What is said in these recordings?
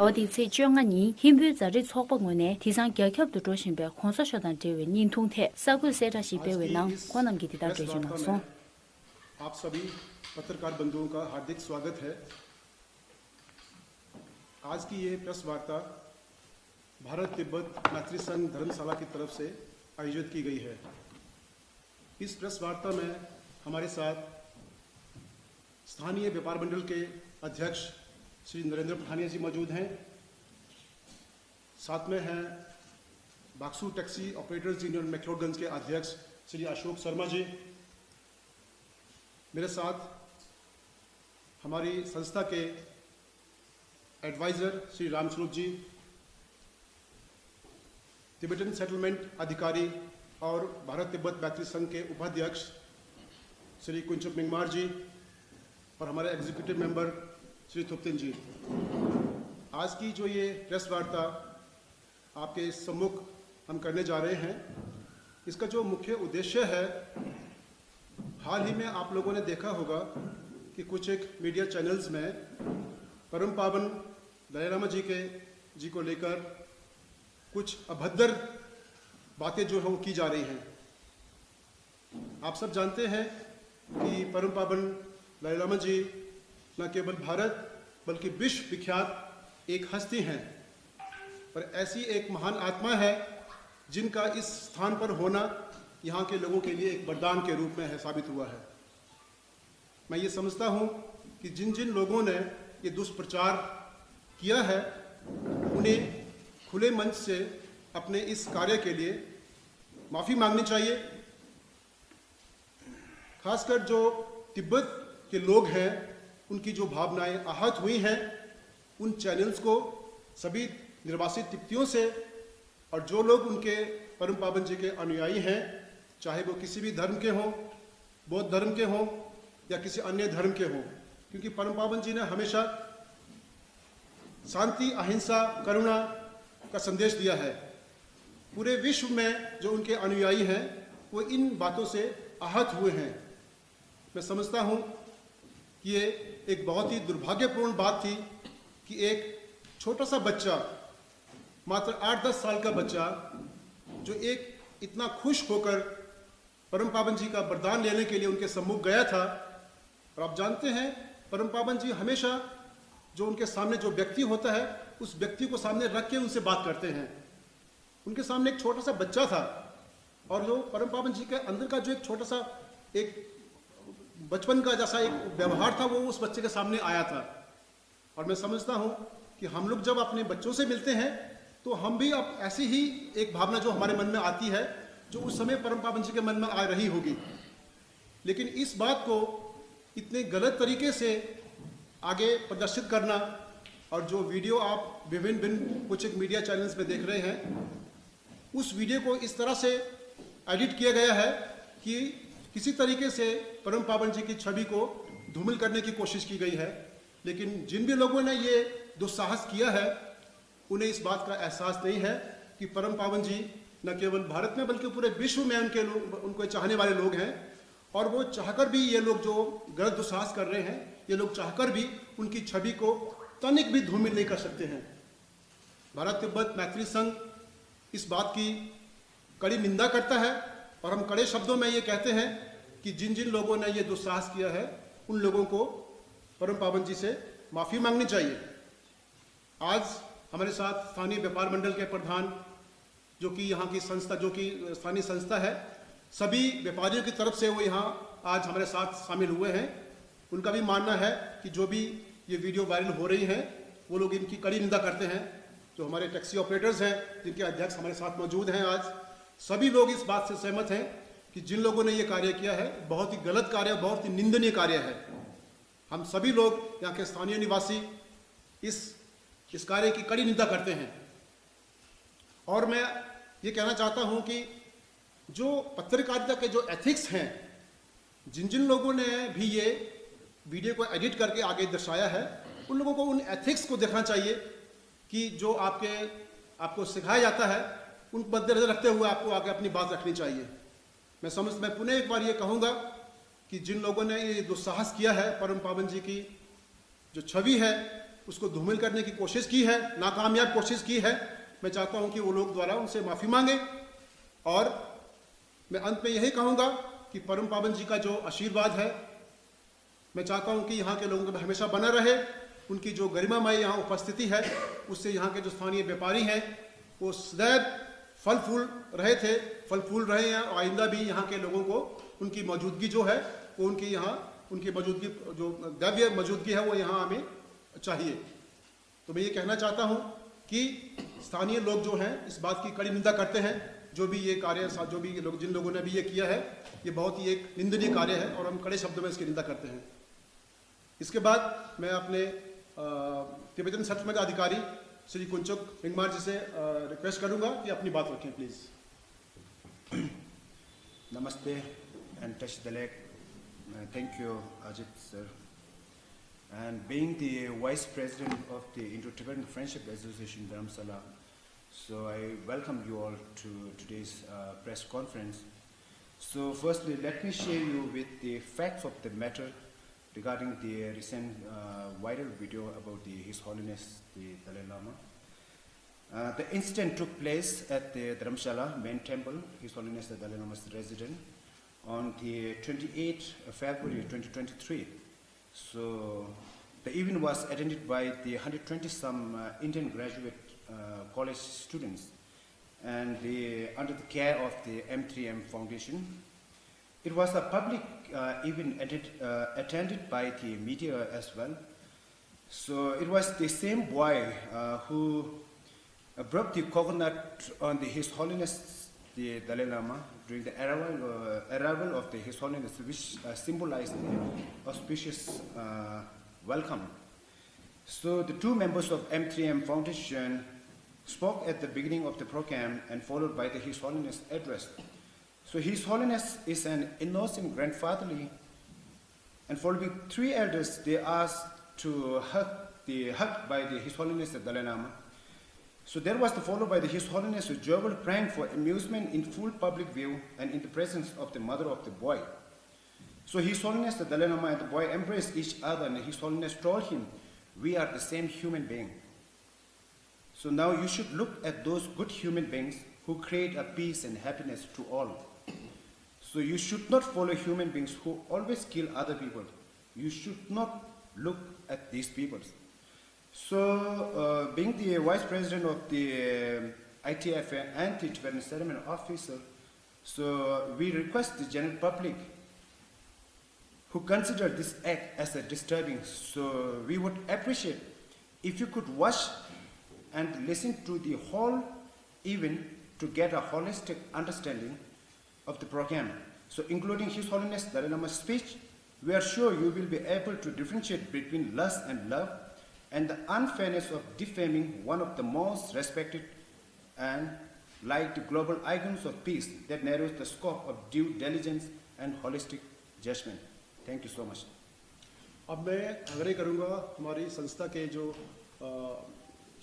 어디 세정아니 힘부 자리 촉박문에 디상 결협도 조심배 콘서셔단 제외 닌통태 사구 세다시 배외낭 관함기디다 제주나소 आप सभी पत्रकार बंधुओं का हार्दिक स्वागत है। आज की ये प्रेस वार्ता भारत तिब्बत मैत्री संघ धर्मशाला की तरफ से आयोजित की गई है। इस प्रेस वार्ता में हमारे साथ स्थानीय व्यापार मंडल के अध्यक्ष श्री नरेंद्र पठानिया जी मौजूद हैं। साथ में हैं बाक्सू टैक्सी ऑपरेटर्स यूनियन मैक्लोडगंज के अध्यक्ष श्री अशोक शर्मा जी। मेरे साथ हमारी संस्था के एडवाइज़र श्री रामस्वरूप जी, तिब्बतन सेटलमेंट अधिकारी और भारत तिब्बत मैत्री संघ के उपाध्यक्ष श्री कुंचुप मिंगमार जी और हमारे एग्जीक्यूटिव मेंबर श्री थुप्तिन जी। आज की जो ये प्रेस वार्ता आपके सम्मुख हम करने जा रहे हैं, इसका जो मुख्य उद्देश्य है, हाल ही में आप लोगों ने देखा होगा कि कुछ एक मीडिया चैनल्स में परम पावन दलाई लामा जी को लेकर कुछ अभद्र बातें जो है वो की जा रही हैं। आप सब जानते हैं कि परम पावन दलाई लामा जी न केवल भारत बल्कि विश्व विख्यात एक हस्ती हैं और ऐसी एक महान आत्मा है जिनका इस स्थान पर होना यहाँ के लोगों के लिए एक वरदान के रूप में साबित हुआ है। मैं ये समझता हूँ कि जिन जिन लोगों ने ये दुष्प्रचार किया है उन्हें खुले मंच से अपने इस कार्य के लिए माफ़ी मांगनी चाहिए। खासकर जो तिब्बत के लोग हैं, उनकी जो भावनाएं आहत हुई हैं, उन चैनल्स को सभी निर्वासित तिब्बतियों से और जो लोग उनके परम पावन जी के अनुयायी हैं, चाहे वो किसी भी धर्म के हों, बौद्ध धर्म के हों या किसी अन्य धर्म के हों, क्योंकि परम पावन जी ने हमेशा शांति, अहिंसा, करुणा का संदेश दिया है। पूरे विश्व में जो उनके अनुयायी हैं वो इन बातों से आहत हुए हैं। मैं समझता हूँ कि ये एक बहुत ही दुर्भाग्यपूर्ण बात थी कि एक छोटा सा बच्चा, मात्र 8-10 साल का बच्चा, जो एक इतना खुश होकर परम पावन जी का वरदान लेने के लिए उनके सम्मुख गया था। और आप जानते हैं परम पावन जी हमेशा जो उनके सामने जो व्यक्ति होता है उस व्यक्ति को सामने रख के उनसे बात करते हैं। उनके सामने एक छोटा सा बच्चा था और जो परम पावन जी के अंदर का जो एक छोटा सा एक बचपन का जैसा एक व्यवहार था वो उस बच्चे के सामने आया था। और मैं समझता हूँ कि हम लोग जब अपने बच्चों से मिलते हैं तो हम भी अब ऐसी ही एक भावना जो हमारे मन में आती है जो उस समय परम पावन जी के मन में आ रही होगी। लेकिन इस बात को इतने गलत तरीके से आगे प्रदर्शित करना और जो वीडियो आप विभिन्न कुछ एक मीडिया चैनल्स में देख रहे हैं, उस वीडियो को इस तरह से एडिट किया गया है कि किसी तरीके से परम पावन जी की छवि को धूमिल करने की कोशिश की गई है। लेकिन जिन भी लोगों ने ये दुस्साहस किया है उन्हें इस बात का एहसास नहीं है कि परम पावन जी न केवल भारत में बल्कि पूरे विश्व में उनको चाहने वाले लोग हैं। और वो चाहकर भी ये लोग जो गलत दुस्साहस कर रहे हैं, ये लोग चाहकर भी उनकी छवि को तनिक भी धूमिल नहीं कर सकते हैं। भारत तिब्बत मैत्री संघ इस बात की कड़ी निंदा करता है और हम कड़े शब्दों में ये कहते हैं कि जिन जिन लोगों ने ये दुस्साहस किया है उन लोगों को परम पावन जी से माफ़ी मांगनी चाहिए। आज हमारे साथ स्थानीय व्यापार मंडल के प्रधान, जो कि यहाँ की संस्था, जो कि स्थानीय संस्था है, सभी व्यापारियों की तरफ से वो यहाँ आज हमारे साथ शामिल हुए हैं। उनका भी मानना है कि जो भी ये वीडियो वायरल हो रही है वो लोग इनकी कड़ी निंदा करते हैं। जो हमारे टैक्सी ऑपरेटर्स हैं जिनके अध्यक्ष हमारे साथ मौजूद हैं, आज सभी लोग इस बात से सहमत हैं कि जिन लोगों ने ये कार्य किया है बहुत ही गलत कार्य, बहुत ही निंदनीय कार्य है। हम सभी लोग यहाँ के स्थानीय निवासी इस कार्य की कड़ी निंदा करते हैं। और मैं ये कहना चाहता हूँ कि जो पत्रकारिता के जो एथिक्स हैं, जिन जिन लोगों ने भी ये वीडियो को एडिट करके आगे दर्शाया है, उन लोगों को उन एथिक्स को देखना चाहिए कि जो आपको सिखाया जाता है उन मद्देनजर रखते हुए आपको आगे अपनी बात रखनी चाहिए। मैं पुनः एक बार ये कहूँगा कि जिन लोगों ने ये दुस्साहस किया है परम पावन जी की जो छवि है उसको धूमिल करने की कोशिश की है, नाकामयाब कोशिश की है। मैं चाहता हूं कि वो लोग द्वारा उनसे माफ़ी मांगे। और मैं अंत में यही कहूँगा कि परम पावन जी का जो आशीर्वाद है, मैं चाहता हूं कि यहाँ के लोगों को हमेशा बना रहे। उनकी जो गरिमामय यहाँ उपस्थिति है, उससे यहाँ के जो स्थानीय व्यापारी हैं वो सदैव फल फूल रहे थे, फल फूल रहे हैं। और आइंदा भी यहाँ के लोगों को उनकी मौजूदगी जो है वो उनकी मौजूदगी, जो दैवीय मौजूदगी है, वो यहाँ हमें चाहिए। तो मैं ये कहना चाहता हूँ कि स्थानीय लोग जो हैं इस बात की कड़ी निंदा करते हैं। जो भी ये कार्य, जो भी लोग, जिन लोगों ने भी ये किया है, ये बहुत ही एक निंदनीय कार्य है और हम कड़े शब्दों में इसकी निंदा करते हैं। इसके बाद मैं अपने तिब्बतन सचमच अधिकारी श्री कुंचुक हिंगमार जी से रिक्वेस्ट करूंगा कि अपनी बात रखें, please. Namaste and Tashdalek. Thank you, Ajit sir. And being the Vice President of the Indo-Tibetan Friendship Association, Dharamsala, so I welcome you all to today's press conference. So firstly, let me share you with the facts of the matter regarding the recent viral video about His Holiness the Dalai Lama. The incident took place at the Dharamshala main temple, His Holiness the Dalai Lama's residence, on the 28th of February 2023. So the event was attended by the 120 some Indian graduate college students and under the care of the M3M Foundation. It was a public event attended by the media as well. So it was the same boy who broke the coconut on His Holiness the Dalai Lama during the arrival of His Holiness, which symbolized the auspicious welcome. So the two members of M3M Foundation spoke at the beginning of the program and followed by His Holiness address. So His Holiness is an innocent grandfatherly, and following three elders, they asked to hugged by His Holiness the Dalai Lama. So there was followed by His Holiness a jovial prank for amusement in full public view and in the presence of the mother of the boy. So His Holiness the Dalai Lama and the boy embraced each other, and His Holiness told him, "We are the same human being. So now you should look at those good human beings who create a peace and happiness to all. So you should not follow human beings who always kill other people. You should not look at these people." So being the Vice President of the ITF and the Tibetan Ceremony Officer, so we request the general public who consider this act as a disturbing, so we would appreciate if you could watch and listen to the whole event to get a holistic understanding of the program. So including His Holiness Dalai Lama's speech, we are sure you will be able to differentiate between lust and love and the unfairness of defaming one of the most respected and like the global icons of peace that narrows the scope of due diligence and holistic judgment. Thank you so much. अब मैं आग्रह करूंगा हमारी संस्था के जो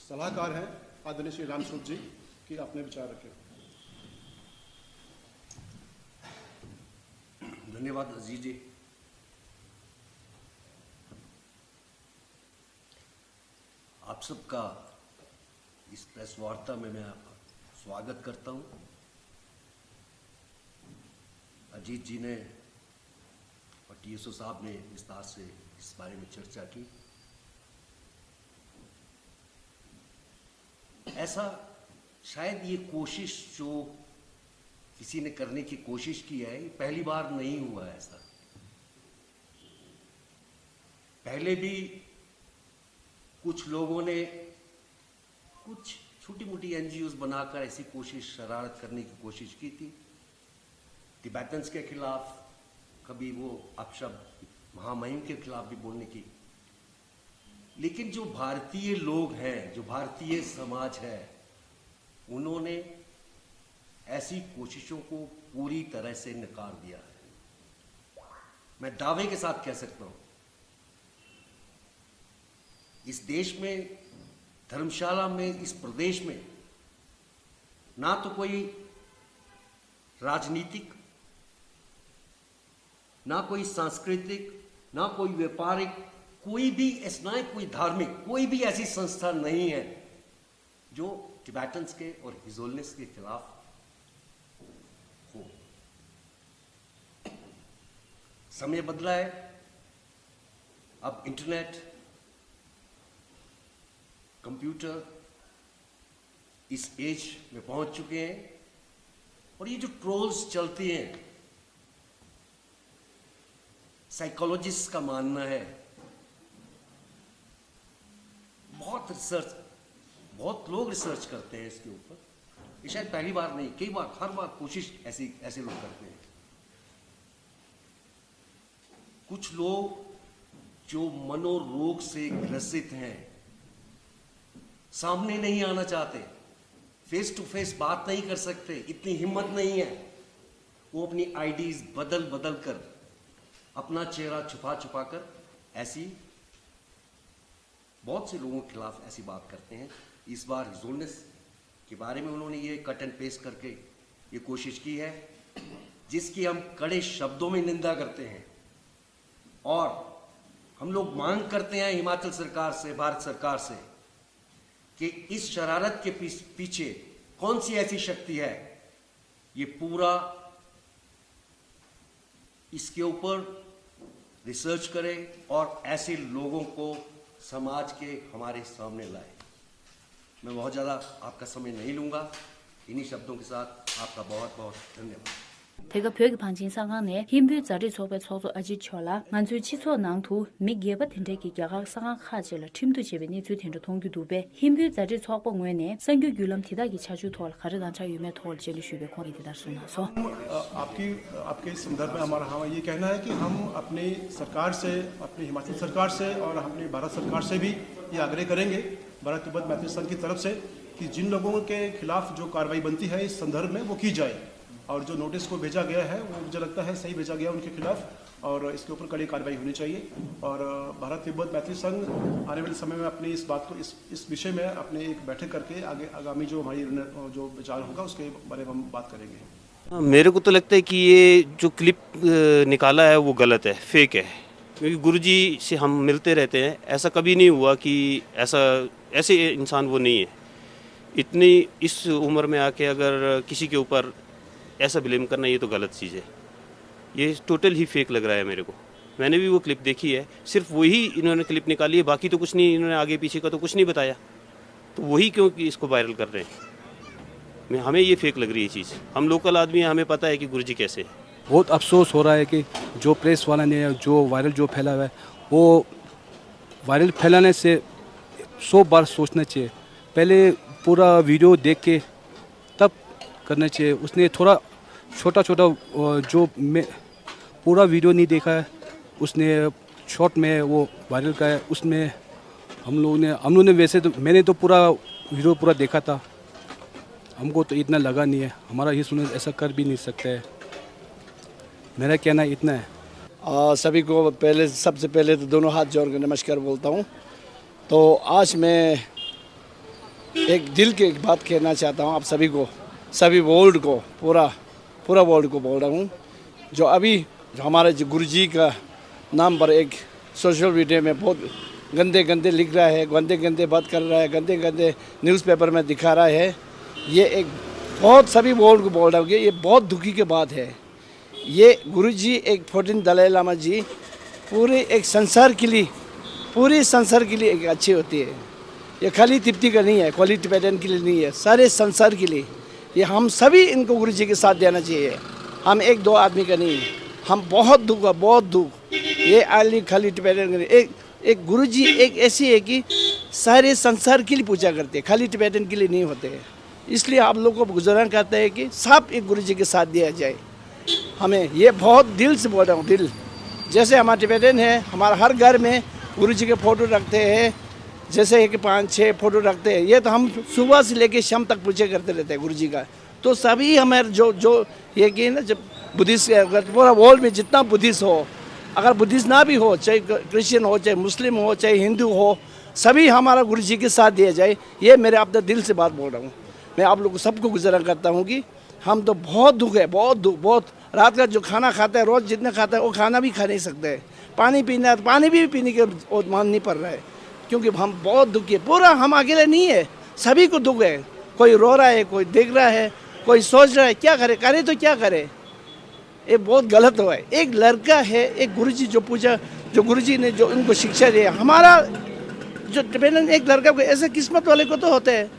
सलाहकार हैं आदरणीय श्री रामस्वरूप जी कि अपने विचार रखें। धन्यवाद अजीज जी। आप सबका इस प्रेस वार्ता में मैं स्वागत करता हूं। अजीत जी ने और टीएसओ साहब ने विस्तार से इस बारे में चर्चा की। ऐसा शायद ये कोशिश जो किसी ने करने की कोशिश की है, ये पहली बार नहीं हुआ है। ऐसा पहले भी कुछ लोगों ने कुछ छोटी मोटी एनजीओज बनाकर ऐसी कोशिश, शरारत करने की कोशिश की थी। तिब्बतन्स के खिलाफ, कभी वो अपशब्द महामहिम के खिलाफ भी बोलने की। लेकिन जो भारतीय लोग हैं, जो भारतीय समाज है, उन्होंने ऐसी कोशिशों को पूरी तरह से नकार दिया है। मैं दावे के साथ कह सकता हूं, इस देश में, धर्मशाला में, इस प्रदेश में ना तो कोई राजनीतिक, ना कोई सांस्कृतिक, ना कोई व्यापारिक कोई भी ऐसा कोई धार्मिक कोई भी ऐसी संस्था नहीं है जो टिबेटन्स के और हिजोलनेस के खिलाफ हो। समय बदला है, अब इंटरनेट, कंप्यूटर इस एज में पहुंच चुके हैं, और ये जो ट्रोल्स चलती हैं, साइकोलॉजिस्ट का मानना है, बहुत लोग रिसर्च करते हैं इसके ऊपर, ये शायद पहली बार नहीं, कई बार, हर बार कोशिश ऐसे लोग करते हैं। कुछ लोग जो मनोरोग से ग्रसित हैं, सामने नहीं आना चाहते, फेस टू फेस बात नहीं कर सकते, इतनी हिम्मत नहीं है, वो अपनी आईडीज बदल कर अपना चेहरा छुपा कर ऐसी बहुत से लोगों के खिलाफ ऐसी बात करते हैं। इस बार हिजोलनेस के बारे में उन्होंने ये कट एंड पेस्ट करके ये कोशिश की है, जिसकी हम कड़े शब्दों में निंदा करते हैं, और हम लोग मांग करते हैं हिमाचल सरकार से, भारत सरकार से, कि इस शरारत के पीछे कौन सी ऐसी शक्ति है, ये पूरा इसके ऊपर रिसर्च करे और ऐसे लोगों को समाज के हमारे सामने लाए। मैं बहुत ज़्यादा आपका समय नहीं लूँगा, इन्हीं शब्दों के साथ आपका बहुत बहुत धन्यवाद। Tega pyoge panjin sangang ne himbu zari chokpe chokso aji chola manzu chiso nangtu mi geba tinte ki gyaga sangang khaje la timdu chebe ni zu tinte tonggu dube himbu zari chokpo ngwe ne sangyu gyulam thida ki chaju thol khare dan cha yume thol jeli shube khori tidar suna so आपके संदर्भ में हमारा हाँ ये कहना है कि हम अपनी सरकार से, अपनी हिमाचल सरकार से और अपनी भारत सरकार से भी ये आग्रह करेंगे भारत तिब्बत मैत्री संघ की तरफ से कि जिन लोगों के खिलाफ जो कार्रवाई बनती है इस संदर्भ में वो की जाए, और जो नोटिस को भेजा गया है वो मुझे लगता है सही भेजा गया उनके खिलाफ, और इसके ऊपर कड़ी कार्रवाई होनी चाहिए। और भारत तिब्बत मैत्री संघ आने वाले समय में अपनी इस बात को इस विषय में अपने एक बैठक करके आगामी जो हमारी जो विचार होगा उसके बारे में हम बात करेंगे। मेरे को तो लगता है कि ये जो क्लिप निकाला है वो गलत है, फेक है, क्योंकि गुरुजी से हम मिलते रहते हैं, ऐसा कभी नहीं हुआ कि ऐसे इंसान वो नहीं है। इतनी इस उम्र में आके अगर किसी के ऊपर ऐसा ब्लेम करना, ये तो गलत चीज़ है, ये टोटल ही फेक लग रहा है मेरे को। मैंने भी वो क्लिप देखी है, सिर्फ वही इन्होंने क्लिप निकाली है, बाकी तो कुछ नहीं, इन्होंने आगे पीछे का तो कुछ नहीं बताया, तो वही क्यों कि इसको वायरल कर रहे हैं। हमें ये फेक लग रही है चीज़, हम लोकल आदमी हैं, हमें पता है कि गुरुजी कैसे है। बहुत अफसोस हो रहा है कि जो प्रेस वाला ने जो वायरल जो फैला हुआ है, वो वायरल फैलाने से 100 बार सोचना चाहिए, पहले पूरा वीडियो देख के तब करना चाहिए। उसने थोड़ा छोटा जो मैं पूरा वीडियो नहीं देखा है, उसने शॉर्ट में वो वायरल का है, उसमें हम लोगों ने वैसे तो मैंने तो पूरा वीडियो पूरा देखा था, हमको तो इतना लगा नहीं है, हमारा ये सुने ऐसा कर भी नहीं सकता है। मेरा कहना इतना है। सभी को सबसे पहले तो दोनों हाथ जोड़ कर नमस्कार बोलता हूँ। तो आज मैं एक दिल की एक बात कहना चाहता हूँ आप सभी को, सभी वर्ल्ड को, पूरा वर्ल्ड को बोल रहा हूँ। जो अभी जो हमारे जो गुरुजी का नाम पर एक सोशल मीडिया में बहुत गंदे लिख रहा है, गंदे बात कर रहा है, गंदे न्यूज़पेपर में दिखा रहा है, ये एक बहुत सभी वर्ल्ड को बोल रहा हूँ कि ये बहुत दुखी की बात है। ये गुरुजी एक 14 दलाई लामा जी पूरे एक संसार के लिए एक अच्छी होती है। ये खाली तिब्बती का नहीं है, क्वालिटी पैटर्न के लिए नहीं है, सारे संसार के लिए। ये हम सभी इनको गुरुजी के साथ देना चाहिए, हम एक दो आदमी का नहीं, हम बहुत दुख। ये आली खाली टिबेटन एक गुरुजी एक ऐसी है कि सारे संसार के लिए पूजा करते हैं, खाली टिबेटन के लिए नहीं होते हैं। इसलिए आप लोगों को गुजारण करते हैं कि सब एक गुरुजी के साथ दिया जाए। हमें ये बहुत दिल से बोल रहा हूँ, दिल जैसे हमारा टिबेटन है, हमारा हर घर में गुरुजी के फ़ोटो रखते हैं, जैसे कि 5-6 फ़ोटो रखते हैं। ये तो हम सुबह से लेकर शाम तक पूजा करते रहते हैं गुरुजी का। तो सभी हमारे जो ये कि ना, जब बुद्धिस्ट पूरा वर्ल्ड में जितना बुद्धिस्ट हो, अगर बुद्धिस्ट ना भी हो, चाहे क्रिश्चियन हो, चाहे मुस्लिम हो, चाहे हिंदू हो, सभी हमारा गुरुजी के साथ दिया जाए। ये मेरे अपने दिल से बात बोल रहा हूँ। मैं आप लोगों को सबको गुजारा करता हूँ कि हम तो बहुत दुख है, बहुत रात का जो खाना खाते हैं, रोज़ जितना खाता है वो खाना भी खा नहीं सकते हैं। पानी पीना है तो पानी भी पीने के मान नहीं पड़ रहा है, क्योंकि हम बहुत दुखी है। पूरा हम अकेले नहीं है, सभी को दुख है। कोई रो रहा है, कोई देख रहा है, कोई सोच रहा है क्या करे, करे तो क्या करे। ये बहुत गलत हुआ है। एक लड़का है, एक गुरुजी जो पूछा, जो गुरुजी ने जो उनको शिक्षा दी, हमारा जो डिपेंडेंट एक लड़का को ऐसे किस्मत वाले को तो होते हैं,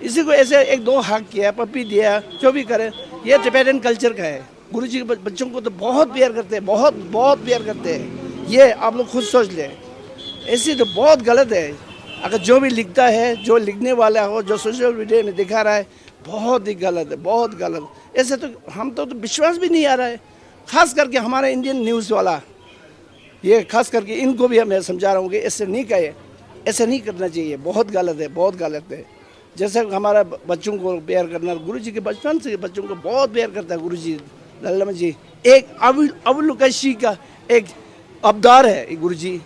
इसी को ऐसे एक दो हक किया, पप्पी दिया, जो भी करे, ये डिपेंडेंट कल्चर का है। गुरुजी के बच्चों को तो बहुत प्यार करते हैं, बहुत बहुत प्यार करते हैं। ये आप लोग खुद सोच लें, ऐसी तो बहुत गलत है। अगर जो भी लिखता है, जो लिखने वाला हो, जो सोशल मीडिया में दिखा रहा है, बहुत ही गलत है, बहुत गलत। ऐसे तो हम तो विश्वास भी नहीं आ रहा है, खास करके हमारा इंडियन न्यूज़ वाला। ये खास करके इनको भी मैं समझा रहा हूँ कि ऐसे नहीं कहे, ऐसे नहीं करना चाहिए, बहुत गलत है, बहुत गलत है। जैसे हमारा बच्चों को प्यार करना, गुरुजी के बचपन से बच्चों को बहुत प्यार करता है गुरुजी लल्लमा जी। एक अवलुकशी का एक अवतार है गुरुजी।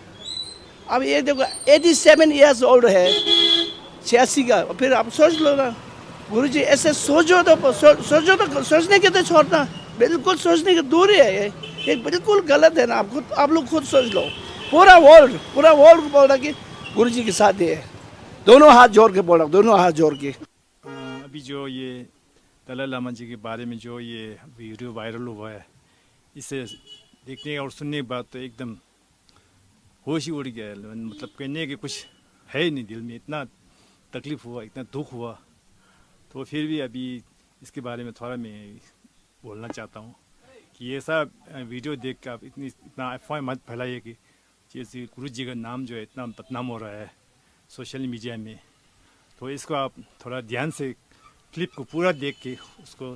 अब ये देखो 87 ईयर्स ओल्ड है, 86 का। फिर आप सोच लो ना, गुरुजी ऐसे सोचो तो सोचने के तो छोड़ना, बिल्कुल सोचने के दूर ही है। ये बिल्कुल गलत है ना। आप लोग खुद सोच लो। पूरा वर्ल्ड को बोल रहा कि गुरुजी के साथ है। दोनों हाथ जोड़ के बोल रहा, दोनों हाथ जोड़ के। अभी जो ये दलाई लामा जी के बारे में जो ये वीडियो वायरल हुआ है, इसे देखने और सुनने के बाद तो एकदम होश ही उड़ गया है। मतलब कहने के कुछ है ही नहीं दिल में, इतना तकलीफ हुआ, इतना दुख हुआ। तो फिर भी अभी इसके बारे में थोड़ा मैं बोलना चाहता हूँ कि ये सब वीडियो देख कर आप इतना अफवाह मत फैलाइए कि जैसे गुरु जी का नाम जो है इतना बदनाम हो रहा है सोशल मीडिया में। तो इसको आप थोड़ा ध्यान से क्लिप को पूरा देख के उसको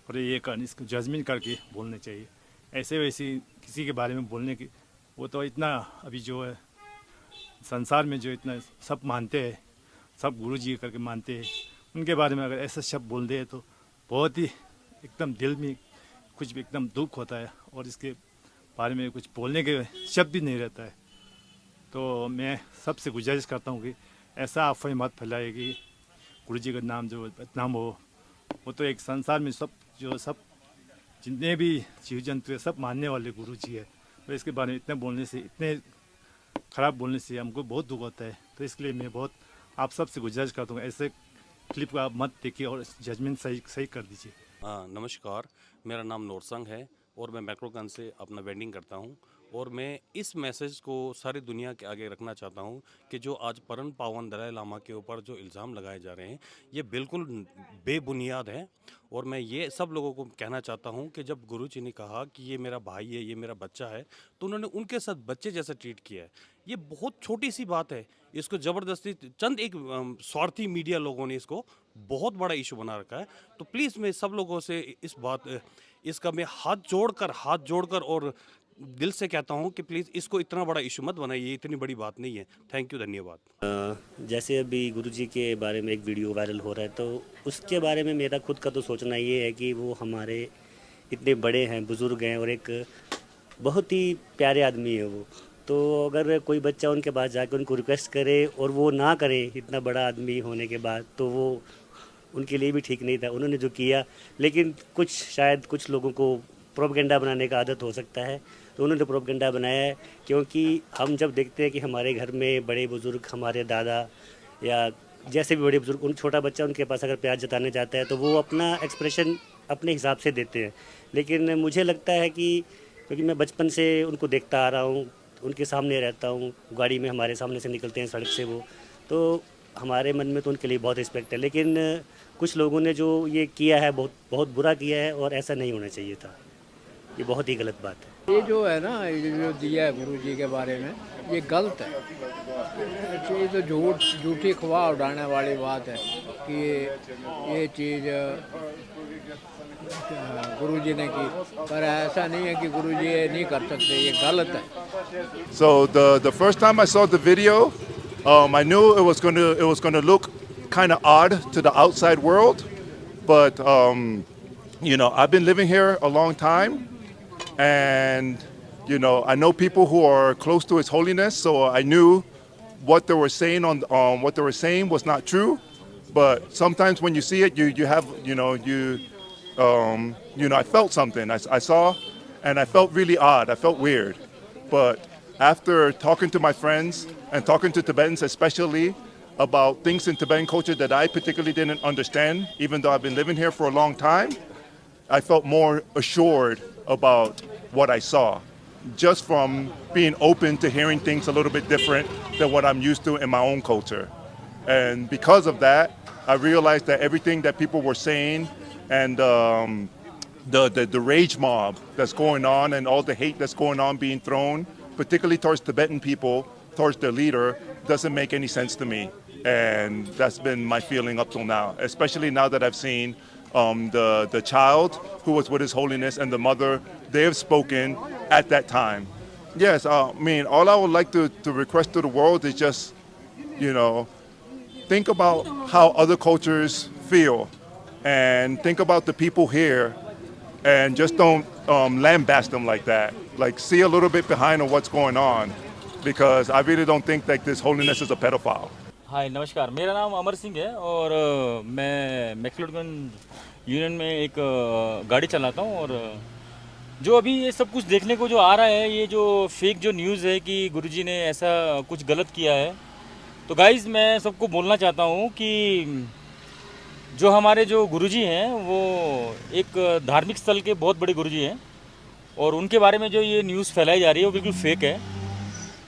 थोड़ा ये कर, इसको जजमेंट करके बोलने चाहिए। ऐसे वैसे किसी के बारे में बोलने की वो तो इतना अभी जो है संसार में जो इतना सब मानते हैं, सब गुरु जी करके मानते हैं, उनके बारे में अगर ऐसा शब्द बोल दे तो बहुत ही एकदम दिल में कुछ भी एकदम दुख होता है और इसके बारे में कुछ बोलने के शब्द भी नहीं रहता है। तो मैं सबसे गुजारिश करता हूँ कि ऐसा अफवाह मत फैलाए कि गुरु जी का नाम जो बदनाम हो। वो तो एक संसार में सब जितने भी जीव जंतु है सब मानने वाले गुरु जी है। तो इसके बारे में इतने बोलने से, इतने ख़राब बोलने से हमको बहुत दुख होता है। तो इसके लिए मैं बहुत आप सबसे गुजारिश करता हूँ ऐसे क्लिप को आप मत देखिए और जजमेंट सही कर दीजिए। नमस्कार, मेरा नाम नोरसंग है और मैं मैक्रोगंज से अपना वेंडिंग करता हूँ। और मैं इस मैसेज को सारी दुनिया के आगे रखना चाहता हूँ कि जो आज परम पावन दलाई लामा के ऊपर जो इल्ज़ाम लगाए जा रहे हैं ये बिल्कुल बेबुनियाद है। और मैं ये सब लोगों को कहना चाहता हूँ कि जब गुरुजी ने कहा कि ये मेरा भाई है, ये मेरा बच्चा है, तो उन्होंने उनके साथ बच्चे जैसा ट्रीट किया है। ये बहुत छोटी सी बात है, इसको ज़बरदस्ती चंद एक स्वार्थी मीडिया लोगों ने इसको बहुत बड़ा इशू बना रखा है। तो प्लीज़ मैं सब लोगों से इसका मैं हाथ जोड़कर और दिल से कहता हूँ कि प्लीज़ इसको इतना बड़ा इशू मत बनाइए, इतनी बड़ी बात नहीं है। थैंक यू, धन्यवाद। जैसे अभी गुरुजी के बारे में एक वीडियो वायरल हो रहा है, तो उसके बारे में मेरा खुद का तो सोचना ये है कि वो हमारे इतने बड़े हैं, बुज़ुर्ग हैं और एक बहुत ही प्यारे आदमी है वो। तो अगर कोई बच्चा उनके पास जाकर उनको रिक्वेस्ट करे और वो ना करे इतना बड़ा आदमी होने के बाद, तो वो उनके लिए भी ठीक नहीं था उन्होंने जो किया। लेकिन शायद कुछ लोगों को प्रोपेगेंडा बनाने का आदत हो सकता है, तो उन्होंने प्रोपेगेंडा बनाया है। क्योंकि हम जब देखते हैं कि हमारे घर में बड़े बुज़ुर्ग, हमारे दादा या जैसे भी बड़े बुज़ुर्ग, उन छोटा बच्चा उनके पास अगर प्यार जताने जाता है तो वो अपना एक्सप्रेशन अपने हिसाब से देते हैं। लेकिन मुझे लगता है कि क्योंकि मैं बचपन से उनको देखता आ रहा हूँ, उनके सामने रहता हूँ, गाड़ी में हमारे सामने से निकलते हैं सड़क से वो, तो हमारे मन में तो उनके लिए बहुत रिस्पेक्ट है। लेकिन कुछ लोगों ने जो ये किया है बहुत बुरा किया है और ऐसा नहीं होना चाहिए था। ये बहुत ही गलत बात है। ये जो है ना, ये जो दिया है गुरु जी के बारे में, ये गलत है। ये तो झूठी अफवाह उड़ाने वाली बात है कि ये चीज़ गुरु जी ने की, पर ऐसा नहीं है कि गुरु जी ये नहीं कर सकते, ये गलत है। So the first time I saw the video, I knew it was going to look kind of odd to the outside world, but you know, I've been living here a long time, and you know, I know people who are close to His Holiness, so I knew what they were saying what they were saying was not true. But sometimes when you see it, you have I felt something. I saw, and I felt really odd. I felt weird, but after talking to my friends and talking to Tibetans especially about things in Tibetan culture that I particularly didn't understand, even though I've been living here for a long time, I felt more assured about what I saw, just from being open to hearing things a little bit different than what I'm used to in my own culture. And because of that, I realized that everything that people were saying and the rage mob that's going on and all the hate that's going on being thrown, particularly towards Tibetan people, towards their leader, doesn't make any sense to me. And that's been my feeling up till now, especially now that I've seen the child who was with His Holiness and the mother, they have spoken at that time. Yes, I mean, all I would like to request to the world is just, think about how other cultures feel and think about the people here and just don't lambast them like that. Like, see a little bit behind of what's going on, because I really don't think that His Holiness is a pedophile. हाय नमस्कार, मेरा नाम अमर सिंह है और मैं McLeodganj union में एक गाड़ी चलाता हूँ। और जो अभी ये सब कुछ देखने को जो आ रहा है, ये जो फेक जो न्यूज़ है कि गुरुजी ने ऐसा कुछ गलत किया है, तो गाइज़ मैं सबको बोलना चाहता हूँ कि जो हमारे जो गुरुजी हैं वो एक धार्मिक स्थल के बहुत बड़े गुरुजी हैं और उनके बारे में जो ये न्यूज़ फैलाई जा रही है वो बिल्कुल फेक है।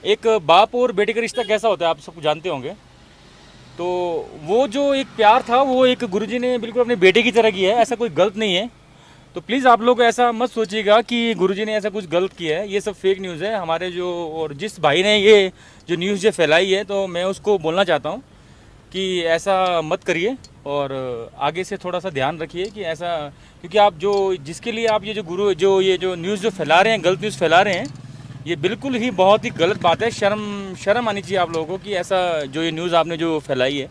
एक बाप और बेटे का रिश्ता कैसा होता है आप सब जानते होंगे, तो वो जो एक प्यार था वो एक गुरुजी ने बिल्कुल अपने बेटे की तरह किया है, ऐसा कोई गलत नहीं है। तो प्लीज़ आप लोग ऐसा मत सोचिएगा कि गुरुजी ने ऐसा कुछ गलत किया है, ये सब फेक न्यूज़ है हमारे जो। और जिस भाई ने ये जो न्यूज़ फैलाई है, तो मैं उसको बोलना चाहता हूँ कि ऐसा मत करिए और आगे से थोड़ा सा ध्यान रखिए कि ऐसा, क्योंकि आप जो जिसके लिए आप ये जो ये जो न्यूज़ जो फैला रहे हैं, गलत न्यूज़ फैला रहे हैं, ये बिल्कुल ही बहुत ही गलत बात है। शर्म आनी चाहिए आप लोगों को कि ऐसा जो ये न्यूज़ आपने जो फैलाई है,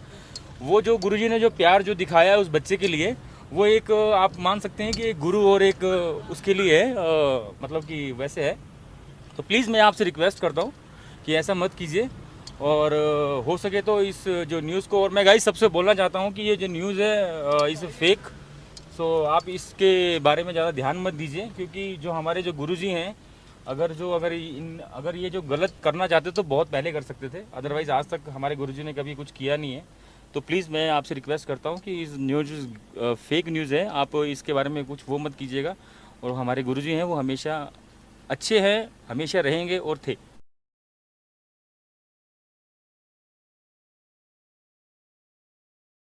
वो जो गुरुजी ने जो प्यार जो दिखाया है उस बच्चे के लिए, वो एक आप मान सकते हैं कि एक गुरु और एक उसके लिए है, मतलब कि वैसे है। तो प्लीज़ मैं आपसे रिक्वेस्ट करता हूँ कि ऐसा मत कीजिए और हो सके तो इस जो न्यूज़ को, और मैं गाइस सबसे बोलना चाहता हूँ कि ये जो न्यूज़ है इस फेक, सो आप इसके बारे में ज़्यादा ध्यान मत दीजिए, क्योंकि जो हमारे जो गुरुजी हैं, अगर ये जो गलत करना चाहते तो बहुत पहले कर सकते थे, अदरवाइज़ आज तक हमारे गुरुजी ने कभी कुछ किया नहीं है। तो प्लीज़ मैं आपसे रिक्वेस्ट करता हूँ कि इस न्यूज़ फेक न्यूज़ है, आप इसके बारे में कुछ वो मत कीजिएगा। और हमारे गुरुजी हैं वो हमेशा अच्छे हैं, हमेशा रहेंगे और थे।